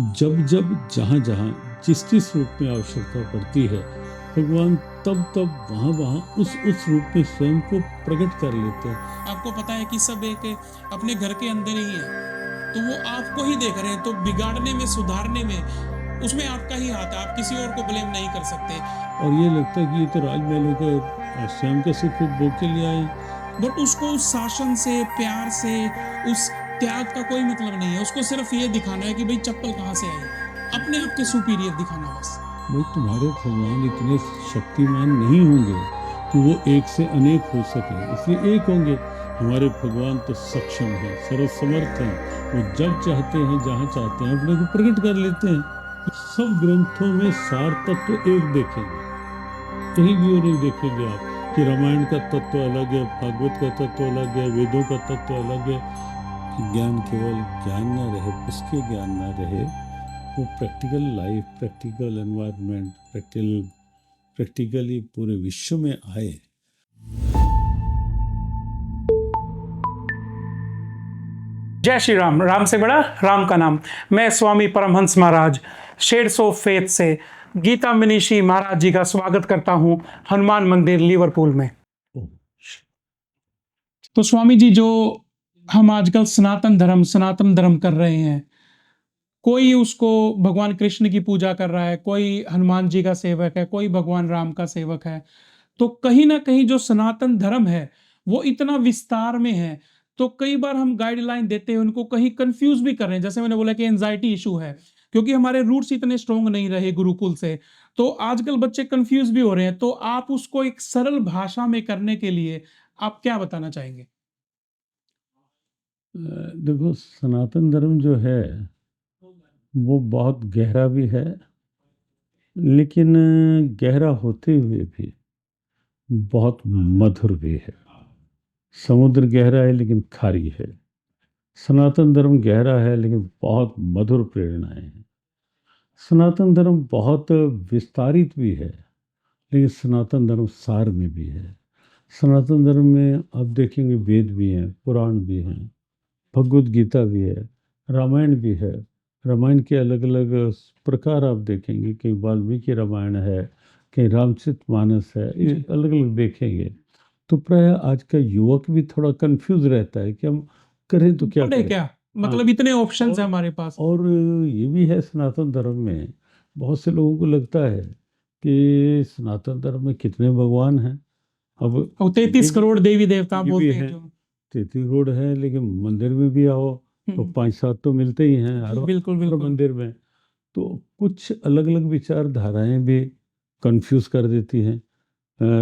जब जब जहाँ जहाँ जिस जिस रूप में आवश्यकता पड़ती है, भगवान तब तब वहाँ वहाँ उस रूप में स्वयं को प्रकट कर लेते हैं। आपको पता है कि सब एक अपने घर के अंदर ही है, तो वो आपको ही देख रहे हैं, तो बिगाड़ने में, सुधारने में उसमें आपका ही हाथ है, आप किसी और को ब्लेम नहीं कर सकते। और ये लगता है कि ये तो राजमहलों का स्वयं का सुख भोग के लिए आए, बट उसको उस शासन से, प्यार से, उस त्याग का कोई मतलब नहीं है। उसको सिर्फ ये दिखाना है कि भाई चप्पल कहाँ से आई, अपने आप के सुपीरियर दिखाना बस। भाई तुम्हारे भगवान इतने शक्तिमान नहीं होंगे कि वो एक से अनेक हो सके, इसलिए एक होंगे। हमारे भगवान तो सक्षम है, सर्वसमर्थ हैं। वो जब चाहते हैं, जहाँ चाहते हैं, अपने को प्रकट कर लेते हैं। सब ग्रंथों में सार तत्व एक देखेंगे, कहीं भी वो नहीं देखेंगे आप कि रामायण का तत्व अलग है, भागवत का तत्व अलग है, वेदों का तत्व अलग है। कि ज्ञान केवल ज्ञान ना रहे, उसके ज्ञान ना रहे, वो practical life, practical environment, practically पूरे विश्व में आए। जय श्री राम। राम से बड़ा राम का नाम। मैं स्वामी परमहंस महाराज शेड्स ऑफ फेथ से गीता मनीषी महाराज जी का स्वागत करता हूं हनुमान मंदिर लिवरपूल में। तो स्वामी जी, जो हम आजकल सनातन धर्म कर रहे हैं, कोई उसको भगवान कृष्ण की पूजा कर रहा है, कोई हनुमान जी का सेवक है, कोई भगवान राम का सेवक है। तो कहीं ना कहीं जो सनातन धर्म है वो इतना विस्तार में है, तो कई बार हम गाइडलाइन देते हैं उनको, कहीं कंफ्यूज भी कर रहे हैं। जैसे मैंने बोला कि एंजाइटी इशू है, क्योंकि हमारे रूट्स इतने स्ट्रोंग नहीं रहे गुरुकुल से, तो आजकल बच्चे कंफ्यूज भी हो रहे हैं। तो आप उसको एक सरल भाषा में करने के लिए आप क्या बताना चाहेंगे? देखो, सनातन धर्म जो है वो बहुत गहरा भी है, लेकिन गहरा होते हुए भी बहुत मधुर भी है। समुद्र गहरा है लेकिन खारी है। सनातन धर्म गहरा है लेकिन बहुत मधुर प्रेरणाएं हैं। सनातन धर्म बहुत विस्तारित भी है, लेकिन सनातन धर्म सार में भी है। सनातन धर्म में आप देखेंगे वेद भी हैं, पुराण भी हैं, भगवद गीता भी है, रामायण भी है। रामायण के अलग अलग प्रकार आप देखेंगे, कहीं वाल्मीकि रामायण है, कहीं रामचरितमानस है, ये अलग अलग देखेंगे। तो प्राय आज का युवक भी थोड़ा कंफ्यूज रहता है कि हम करें तो क्या पढ़े करें। क्या, मतलब इतने ऑप्शंस हैं हमारे पास। और ये भी है सनातन धर्म में, बहुत से लोगों को लगता है कि सनातन धर्म में कितने भगवान हैं। अब और 33 करोड़ देवी देवता ये भी बोलते हैं है, जो। 33 करोड़ है, लेकिन मंदिर में भी आओ तो 5-7 तो मिलते ही हैं हर बिल्कुल हर बिल्कुल। मंदिर में। तो कुछ अलग अलग विचारधाराएं भी कंफ्यूज कर देती हैं।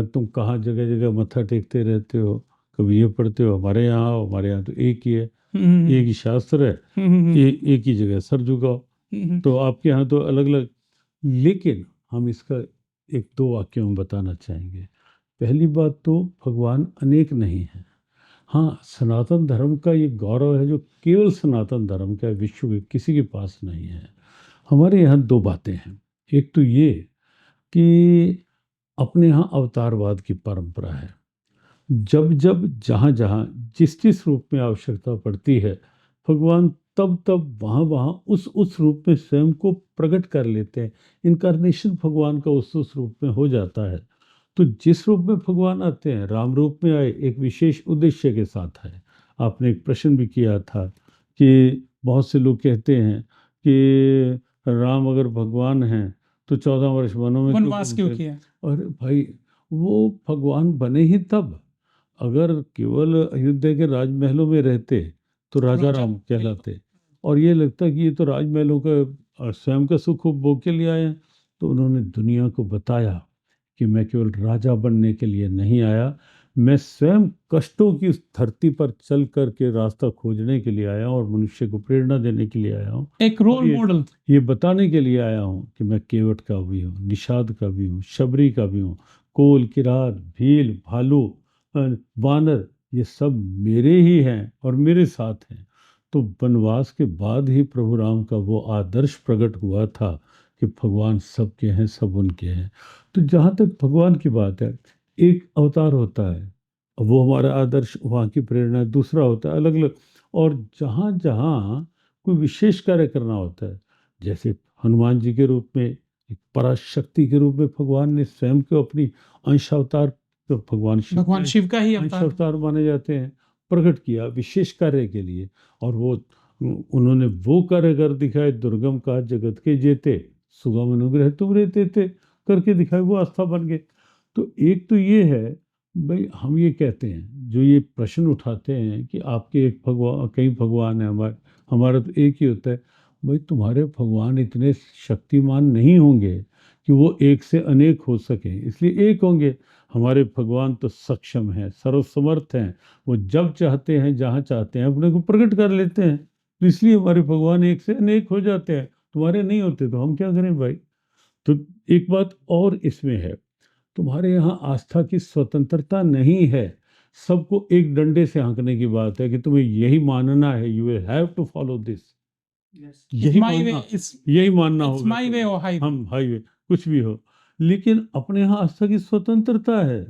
तुम कहाँ जगह जगह मत्था टेकते रहते हो, कभी ये पढ़ते हो, हमारे यहाँ आओ, हमारे यहाँ तो एक ही है, एक ही शास्त्र है, एक ही जगह सर झुकाओ। तो आपके यहाँ तो अलग अलग। लेकिन हम इसका एक दो वाक्यों में बताना चाहेंगे। पहली बात तो भगवान अनेक नहीं है। हाँ, सनातन धर्म का ये गौरव है जो केवल सनातन धर्म का है, विश्व के किसी के पास नहीं है। हमारे यहाँ दो बातें हैं। एक तो ये कि अपने यहाँ अवतारवाद की परंपरा है। जब जब जहाँ जहाँ जिस जिस रूप में आवश्यकता पड़ती है, भगवान तब तब वहाँ वहाँ उस रूप में स्वयं को प्रकट कर लेते हैं। इनकारनेशन भगवान का उस रूप में हो जाता है। तो जिस रूप में भगवान आते हैं, राम रूप में आए, एक विशेष उद्देश्य के साथ है। आपने एक प्रश्न भी किया था कि बहुत से लोग कहते हैं कि राम अगर भगवान हैं तो 14 वर्ष वनों में वनवास क्यों घूमते? किया? और भाई, वो भगवान बने ही तब। अगर केवल अयोध्या के राजमहलों में रहते तो राजा राम कहलाते, और ये लगता कि ये तो राजमहलों का स्वयं का सुख उपभोग के लिए आए हैं। तो उन्होंने दुनिया को बताया कि मैं केवल राजा बनने के लिए नहीं आया, मैं स्वयं कष्टों की उस धरती पर चल करके रास्ता खोजने के लिए आया हूँ, और मनुष्य को प्रेरणा देने के लिए आया हूँ। एक रोल मॉडल। ये बताने के लिए आया हूँ कि मैं केवट का भी हूँ, निषाद का भी हूँ, शबरी का भी हूँ, कोल, किरात, भील, भालू, वानर, ये सब मेरे ही हैं और मेरे साथ हैं। तो वनवास के बाद ही प्रभु राम का वो आदर्श प्रकट हुआ था कि भगवान सबके हैं, सब उनके हैं। तो जहाँ तक भगवान की बात है, एक अवतार होता है, वो हमारा आदर्श, वहाँ की प्रेरणा। दूसरा होता है अलग अलग, और जहाँ जहाँ कोई विशेष कार्य करना होता है, जैसे हनुमान जी के रूप में, एक पराशक्ति के रूप में भगवान ने स्वयं को अपनी अंश अवतार, तो भगवान शिव भगवान के शिव का ही अंश अवतार। अवतार माने जाते हैं, प्रकट किया विशेष कार्य के लिए। और वो उन्होंने वो कार्य कर दिखाए, दुर्गम का जगत के जेते, सुगम अनुग्रह तुम रहते थे, करके दिखाए, वो आस्था बन गए। तो एक तो ये है भाई, हम ये कहते हैं, जो ये प्रश्न उठाते हैं कि आपके एक भगवान, कई भगवान है, हमारा तो एक ही होता है। भाई तुम्हारे भगवान इतने शक्तिमान नहीं होंगे कि वो एक से अनेक हो सके, इसलिए एक होंगे। हमारे भगवान तो सक्षम हैं, सर्वसमर्थ हैं, वो जब चाहते हैं जहाँ चाहते हैं अपने को प्रकट कर लेते हैं, तो इसलिए हमारे भगवान एक से अनेक हो जाते हैं। तुम्हारे नहीं होते तो हम क्या करें भाई। तो एक बात और इसमें है, तुम्हारे यहाँ आस्था की स्वतंत्रता नहीं है। सबको एक डंडे से हाँकने की बात है कि तुम्हें यही मानना है, you will have to follow this, यही माई वे, मानना, यही मानना इट्स होगा माई वे तुम्हें। और हाईवे। हम हाईवे कुछ भी हो, लेकिन अपने यहाँ आस्था की स्वतंत्रता है।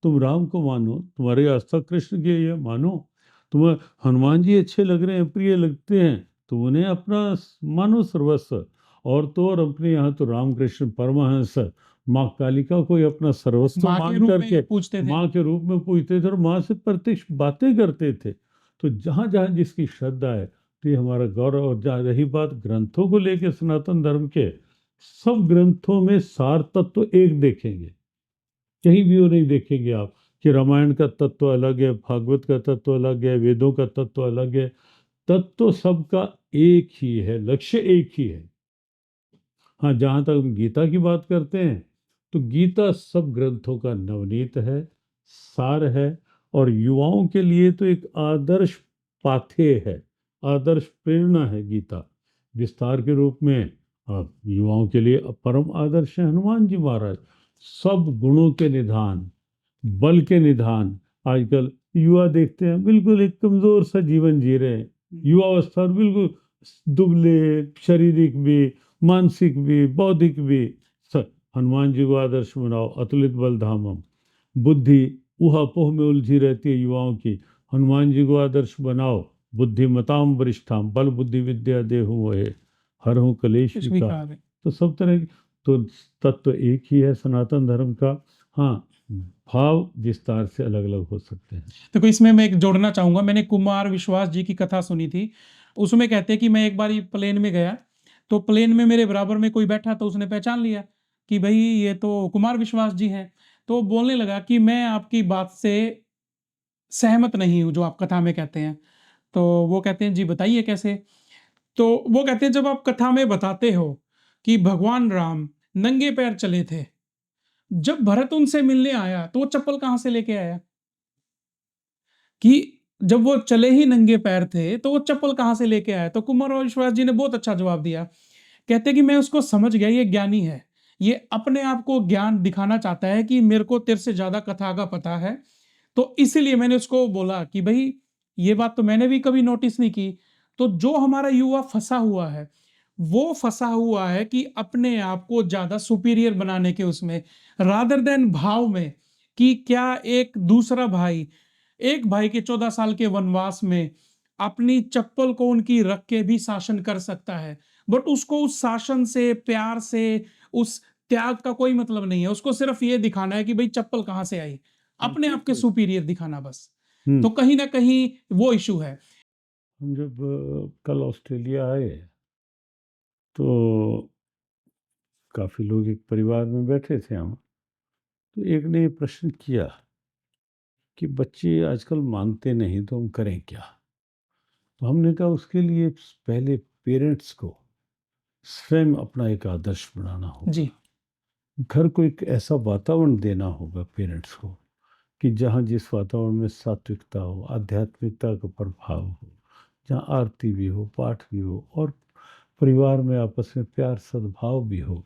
तुम राम को मानो, तुम्हारी आस्था कृष्ण की है, मानो। तुम्हें हनुमान जी अच्छे लग रहे हैं, प्रिय लगते हैं, तो उन्हें अपना मानो सर्वस्व। और तो और अपने यहाँ तो रामकृष्ण परमहंस माँ कालिका को ही अपना सर्वस्व माँ के मान रूप करके में पूछते थे। माँ के रूप में पूजते थे और माँ से प्रत्यक्ष बातें करते थे। तो जहाँ जहाँ जिसकी श्रद्धा है, तो ये हमारा गौरव। और जहाँ रही बात ग्रंथों को लेकर, सनातन धर्म के सब ग्रंथों में सार तत्व एक देखेंगे, कहीं भी वो नहीं देखेंगे आप कि रामायण का तत्व अलग है, भागवत का तत्व अलग है, वेदों का तत्व अलग है। तत्व सबका एक ही है, लक्ष्य एक ही है। हाँ, जहाँ तक हम गीता की बात करते हैं, तो गीता सब ग्रंथों का नवनीत है, सार है, और युवाओं के लिए तो एक आदर्श पाथेय है, आदर्श प्रेरणा है गीता। विस्तार के रूप में युवाओं के लिए परम आदर्श है हनुमान जी महाराज। सब गुणों के निधान, बल के निधान। आजकल युवा देखते हैं बिल्कुल एक कमजोर सा जीवन जी रहे हैं, युवावस्था और बिल्कुल दुबले, शारीरिक भी, मानसिक भी, बौद्धिक भी। हनुमान जी को आदर्श बनाओ, अतुलित बल धामम। बुद्धि ऊहापोह में उलझी रहती है युवाओं की, हनुमान जी को आदर्श बनाओ। बुद्धिमताम वरिष्ठाम, बल बुद्धि विद्या देहु मोहे, हर हूँ कलेश कुछ भी विकार। कहा है। तो सब तरह तो तत्व एक ही है सनातन धर्म का। हाँ, भाव विस्तार से अलग अलग हो सकते हैं। देखो, इसमें मैं एक जोड़ना चाहूंगा। मैंने कुमार विश्वास जी की कथा सुनी थी। उसमें कहते हैं कि मैं एक बार प्लेन में गया, तो प्लेन में मेरे बराबर में कोई बैठा, तो उसने पहचान लिया कि भाई ये तो कुमार विश्वास जी हैं। तो वो बोलने लगा कि मैं आपकी बात से सहमत नहीं हूँ, जो आप कथा में कहते हैं। तो वो कहते हैं जी बताइए कैसे। तो वो कहते हैं, जब आप कथा में बताते हो कि भगवान राम नंगे पैर चले थे, जब भरत उनसे मिलने आया तो वो चप्पल कहाँ से लेके आया? कि जब वो चले ही नंगे पैर थे तो वो चप्पल कहाँ से लेके आया? तो कुमार विश्वास जी ने बहुत अच्छा जवाब दिया। कहते कि मैं उसको समझ गया, ये ज्ञानी है, ये अपने आप को ज्ञान दिखाना चाहता है कि मेरे को तेरे से ज्यादा कथा का पता है। तो इसीलिए मैंने उसको बोला कि भाई ये बात तो मैंने भी कभी नोटिस नहीं की। तो जो हमारा युवा फंसा हुआ है, वो फंसा हुआ है कि अपने आप को ज्यादा सुपीरियर बनाने के उसमें, रादर देन भाव में, कि क्या एक भाई के 14 साल के वनवास में अपनी चप्पल को उनकी रख के भी शासन कर सकता है, बट उसको उस शासन से, प्यार से, उस त्याग का कोई मतलब नहीं है। उसको सिर्फ ये दिखाना है कि भाई चप्पल कहाँ से आई, अपने आप के सुपीरियर दिखाना बस। तो कहीं ना कहीं वो इशू है। हम जब कल ऑस्ट्रेलिया आए, तो काफी लोग एक परिवार में बैठे थे हम, तो एक ने ये प्रश्न किया कि बच्चे आजकल मानते नहीं, तो हम करें क्या। तो हमने कहा उसके लिए पहले पेरेंट्स को स्वयं अपना एक आदर्श बनाना होगा। जी। घर को एक ऐसा वातावरण देना होगा पेरेंट्स को कि जहाँ जिस वातावरण में सात्विकता हो, आध्यात्मिकता का प्रभाव हो, जहाँ आरती भी हो, पाठ भी हो, और परिवार में आपस में प्यार सद्भाव भी हो।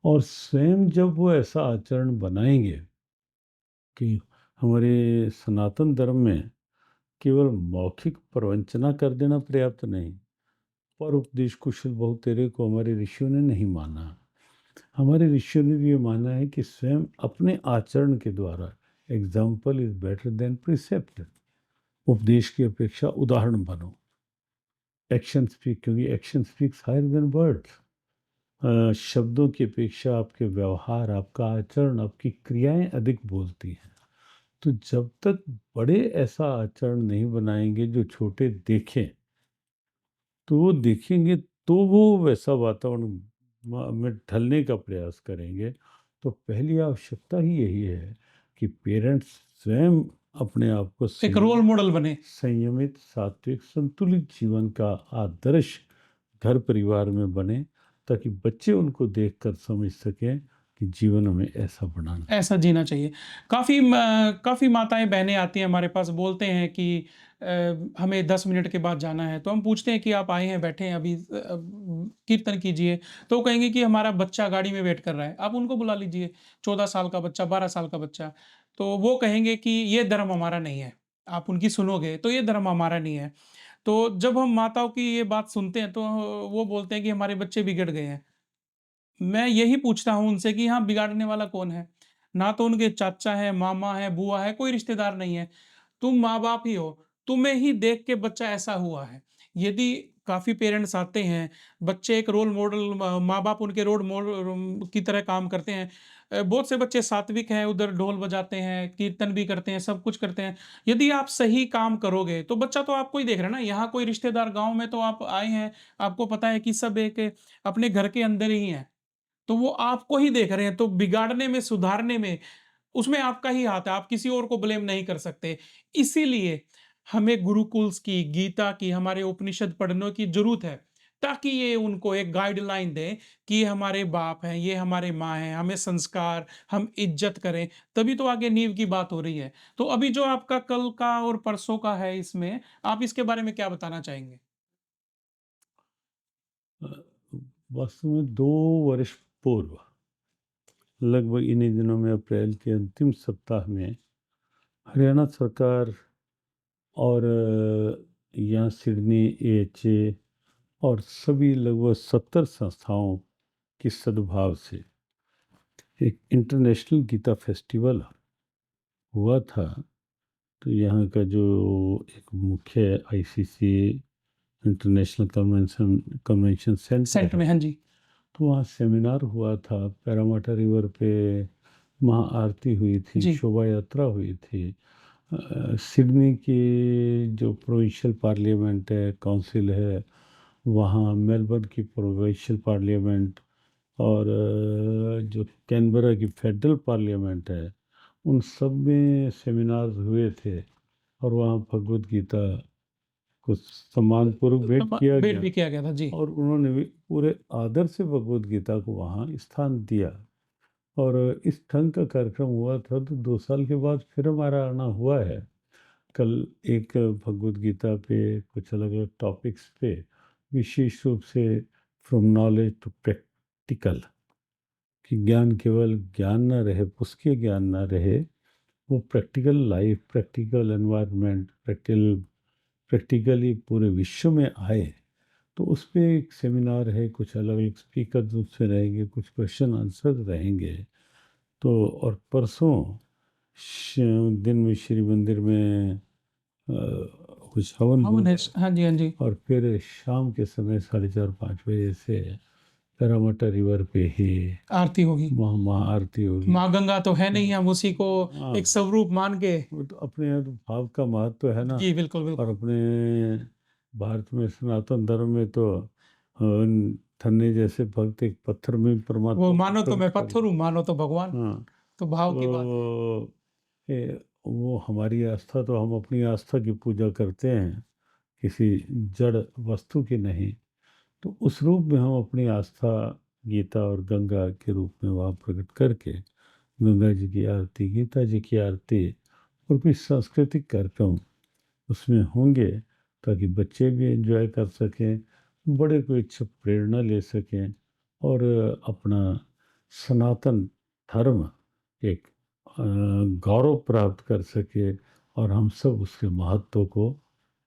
और स्वयं जब वो ऐसा आचरण बनाएंगे कि हमारे सनातन धर्म में केवल मौखिक प्रवंचना कर देना पर्याप्त नहीं, पर उपदेश कुशल बहु तेरे को हमारे ऋषियों ने नहीं माना। हमारे ऋषियों ने भी ये माना है कि स्वयं अपने आचरण के द्वारा, example is better than precept, उपदेश की अपेक्षा उदाहरण बनो। एक्शन स्पीक, क्योंकि action speaks higher than words. शब्दों की अपेक्षा आपके व्यवहार, आपका आचरण, आपकी क्रियाएं अधिक बोलती हैं। तो जब तक बड़े ऐसा आचरण नहीं बनाएंगे जो छोटे देखें, तो वो देखेंगे तो वो वैसा वातावरण में ढलने का प्रयास करेंगे। तो पहली आवश्यकता ही यही है कि पेरेंट्स स्वयं अपने आप को एक रोल मॉडल बने। संयमित, सात्विक, संतुलित जीवन का आदर्श घर परिवार में बने, ताकि बच्चे उनको देखकर समझ सकें कि जीवन में ऐसा बनाना है। ऐसा जीना चाहिए। काफ़ी माताएँ बहनें आती हैं हमारे पास, बोलते हैं कि हमें 10 मिनट के बाद जाना है, तो हम पूछते हैं कि आप आए हैं, बैठे हैं अभी, कीर्तन कीजिए। तो वो कहेंगे कि हमारा बच्चा गाड़ी में वेट कर रहा है। आप उनको बुला लीजिए, 14 साल का बच्चा, 12 साल का बच्चा। तो वो कहेंगे कि ये धर्म हमारा नहीं है। आप उनकी सुनोगे तो ये धर्म हमारा नहीं है। तो जब हम माताओं की ये बात सुनते हैं तो वो बोलते हैं कि हमारे बच्चे बिगड़ गए हैं। मैं यही पूछता हूँ उनसे कि हाँ, बिगाड़ने वाला कौन है? ना तो उनके चाचा है, मामा है, बुआ है, कोई रिश्तेदार नहीं है। तुम माँ-बाप ही हो, तुम्हें ही देख के बच्चा ऐसा हुआ है। यदि काफ़ी पेरेंट्स आते हैं, बच्चे एक रोल मॉडल, माँ-बाप उनके रोल मॉडल की तरह काम करते हैं। बहुत से बच्चे सात्विक हैं, उधर ढोल बजाते हैं, कीर्तन भी करते हैं, सब कुछ करते हैं। यदि आप सही काम करोगे, तो बच्चा तो आपको ही देख रहा है ना, यहाँ कोई रिश्तेदार, गाँव में तो आप आए हैं, आपको पता है कि सब एक अपने घर के अंदर ही हैं। तो वो आपको ही देख रहे हैं, तो बिगाड़ने में, सुधारने में, उसमें आपका ही हाथ है, आप किसी और को ब्लेम नहीं कर सकते। इसीलिए हमें गुरुकुल्स की, गीता की, हमारे उपनिषद पढ़ने की ज़रूरत है, ताकि ये उनको एक गाइडलाइन दें कि ये हमारे बाप हैं, ये हमारे माँ हैं, हमें संस्कार, हम इज़्ज़त करें, तभी तो आगे नींव की बात हो रही है। तो अभी जो आपका कल का और परसों का है इसमें, आप इसके बारे में क्या बताना चाहेंगे? अ, वास्तव में 2 वर्ष पूर्व, लगभग इन्हीं दिनों में, अप्रैल के अंतिम सप्ताह में, हरियाणा सरकार और यहाँ सिडनी एएचए और सभी लगभग 70 संस्थाओं की सद्भाव से एक इंटरनेशनल गीता फेस्टिवल हुआ था। तो यहाँ का जो एक मुख्य ICC international convention centre centre में, है, हाँ जी। तो वहाँ सेमिनार हुआ था। पैरामाटा रिवर पे महाआरती हुई थी, जी। शोभा यात्रा हुई थी। सिडनी की जो प्रोविंशियल पार्लियामेंट है, काउंसिल है, वहाँ मेलबर्न की प्रोविंशियल पार्लियामेंट और जो कैनबरा की फेडरल पार्लियामेंट है, उन सब में सेमिनार हुए थे। और वहाँ भगवत गीता को सम्मानपूर्वक भेंट किया भेंट गया, भी किया गया था, जी। और उन्होंने भी पूरे आदर से भगवत गीता को वहाँ स्थान दिया। और इस ढंग का कार्यक्रम हुआ था। तो 2 साल के बाद फिर हमारा आना हुआ है। कल एक भगवत गीता पे कुछ अलग अलग टॉपिक्स पे, विशेष रूप से फ्रॉम नॉलेज टू प्रैक्टिकल, कि ज्ञान केवल ज्ञान ना रहे, पुस्तकीय ज्ञान ना रहे, वो practical life, practical environment, practically पूरे विश्व में आए। तो उस पे एक सेमिनार है, कुछ अलग अलग स्पीकर उससे रहेंगे, कुछ क्वेश्चन आंसर रहेंगे। तो और परसों दिन में श्री मंदिर में कुछ हवन हवन है, होगा। हाँ जी, हाँ जी। और फिर शाम के समय 4:30-5 बजे से पैरामाटा रिवर पे ही आरती होगी। वहाँ महाआरती होगी। माँ गंगा तो है नहीं, हम उसी को हाँ, एक स्वरूप मान के। वो तो अपने यहाँ तो भाव का महत्व तो है ना। जी, बिल्कुल, और बिल्कुल। अपने भारत में, सनातन धर्म में तो थन्ने जैसे भक्त एक पत्थर में भी परमात्मा वो को मानो तो मैं प्रकट कर पत्थर हूँ, मानो तो भगवान। हाँ। तो भाव की बात है। तो वो हमारी आस्था, तो हम अपनी आस्था की पूजा करते हैं, किसी जड़ वस्तु की नहीं। तो उस रूप में हम अपनी आस्था गीता और गंगा के रूप में वहाँ प्रकट करके गंगा जी की आरती, गीता जी की आरती और कुछ सांस्कृतिक कार्यक्रम उसमें होंगे, ताकि बच्चे भी एंजॉय कर सकें, बड़े को इच्छा प्रेरणा ले सकें, और अपना सनातन धर्म एक गौरव प्राप्त कर सके, और हम सब उसके महत्व को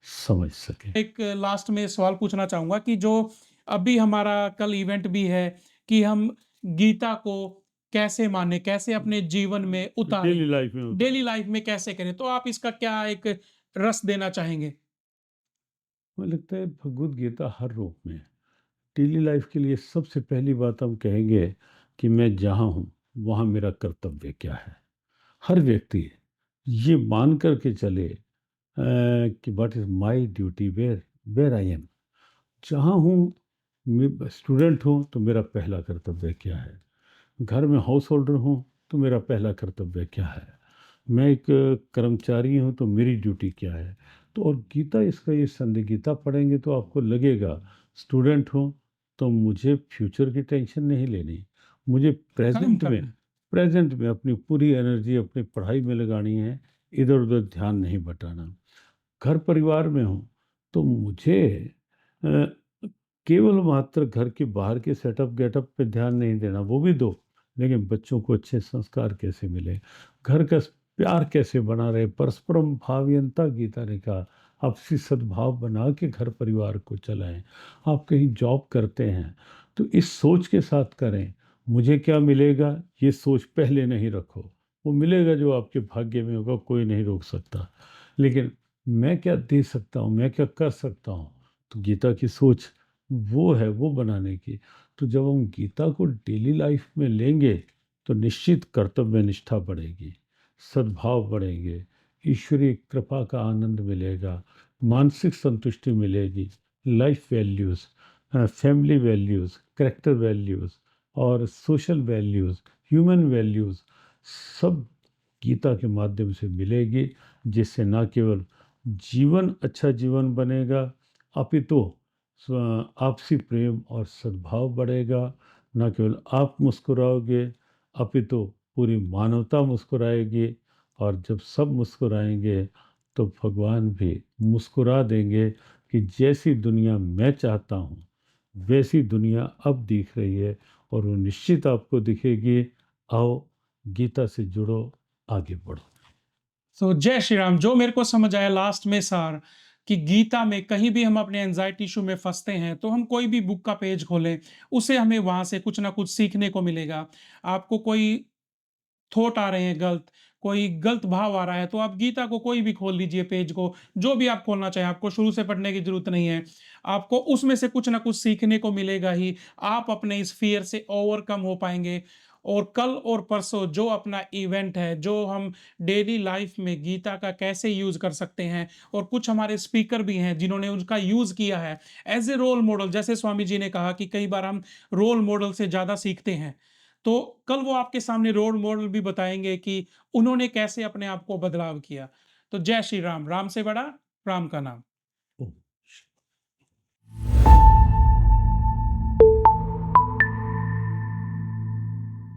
समझ सकें। एक लास्ट में सवाल पूछना चाहूँगा कि जो अभी हमारा कल इवेंट भी है कि हम गीता को कैसे मानें, कैसे अपने जीवन में उतारें, डेली लाइफ में डेली लाइफ में कैसे करें? तो आप इसका क्या एक रस देना चाहेंगे? मुझे लगता है भगवत गीता हर रूप में, डेली लाइफ के लिए सबसे पहली बात हम कहेंगे कि मैं जहाँ हूँ वहाँ मेरा कर्तव्य क्या है। हर व्यक्ति ये मान कर के चले कि what is my duty where where I am. जहाँ हूँ, मैं स्टूडेंट हूँ तो मेरा पहला कर्तव्य क्या है। घर में हाउस होल्डर हूँ तो मेरा पहला कर्तव्य क्या है। मैं एक कर्मचारी हूँ तो मेरी ड्यूटी क्या है। तो और गीता, इसका ये संधि गीता पढ़ेंगे तो आपको लगेगा स्टूडेंट हूँ तो मुझे फ्यूचर की टेंशन नहीं लेनी, मुझे कर्म करना। प्रेजेंट में अपनी पूरी एनर्जी अपनी पढ़ाई में लगानी है, इधर उधर ध्यान नहीं बटाना। घर परिवार में हूँ तो मुझे अ, केवल मात्र घर के बाहर के सेटअप गेटअप पे ध्यान नहीं देना, वो भी दो, लेकिन बच्चों को अच्छे संस्कार कैसे मिले, घर का प्यार कैसे बना रहे, परस्परम भावयंता गीता ने कहा, आपसी सद्भाव बना के घर परिवार को चलाएं। आप कहीं जॉब करते हैं तो इस सोच के साथ करें, मुझे क्या मिलेगा ये सोच पहले नहीं रखो। वो मिलेगा जो आपके भाग्य में होगा, कोई नहीं रोक सकता। लेकिन मैं क्या दे सकता हूँ, मैं क्या कर सकता हूँ, तो गीता की सोच वो है, वो बनाने की। तो जब हम गीता को डेली लाइफ में लेंगे तो निश्चित कर्तव्य निष्ठा बढ़ेगी, सद्भाव बढ़ेंगे, ईश्वरीय कृपा का आनंद मिलेगा, मानसिक संतुष्टि मिलेगी, life values, family values, character values और सोशल वैल्यूज़, ह्यूमन वैल्यूज़ सब गीता के माध्यम से मिलेगी, जिससे ना केवल जीवन अच्छा जीवन बनेगा, अपितु आपसी प्रेम और सद्भाव बढ़ेगा। न केवल आप मुस्कुराओगे, अपितु पूरी मानवता मुस्कुराएगी। और जब सब मुस्कुराएंगे तो भगवान भी मुस्कुरा देंगे कि जैसी दुनिया मैं चाहता हूँ वैसी दुनिया अब दिख रही है, और वो निश्चित आपको दिखेगी। आओ गीता से जुड़ो, आगे बढ़ो। तो जय श्री राम। जो मेरे को समझ आया लास्ट में सार, कि गीता में कहीं भी हम अपने एंजाइटी इशू में फंसते हैं तो हम कोई भी बुक का पेज खोलें, उसे हमें वहां से कुछ ना कुछ सीखने को मिलेगा। आपको कोई थॉट आ रहे हैं गलत, कोई गलत भाव आ रहा है, तो आप गीता को कोई भी खोल लीजिए, पेज को जो भी आप खोलना चाहें। आपको शुरू से पढ़ने की जरूरत नहीं है, आपको उसमें से कुछ ना कुछ सीखने को मिलेगा ही। आप अपने इस फियर से ओवरकम हो पाएंगे। और कल और परसों जो अपना इवेंट है, जो हम डेली लाइफ में गीता का कैसे यूज कर सकते हैं, और कुछ हमारे स्पीकर भी हैं जिन्होंने उसका यूज किया है एज ए रोल मॉडल। जैसे स्वामी जी ने कहा कि कई बार हम रोल मॉडल से ज्यादा सीखते हैं, तो कल वो आपके सामने रोल मॉडल भी बताएंगे कि उन्होंने कैसे अपने आप को बदलाव किया। तो जय श्री राम। राम से बड़ा राम का नाम।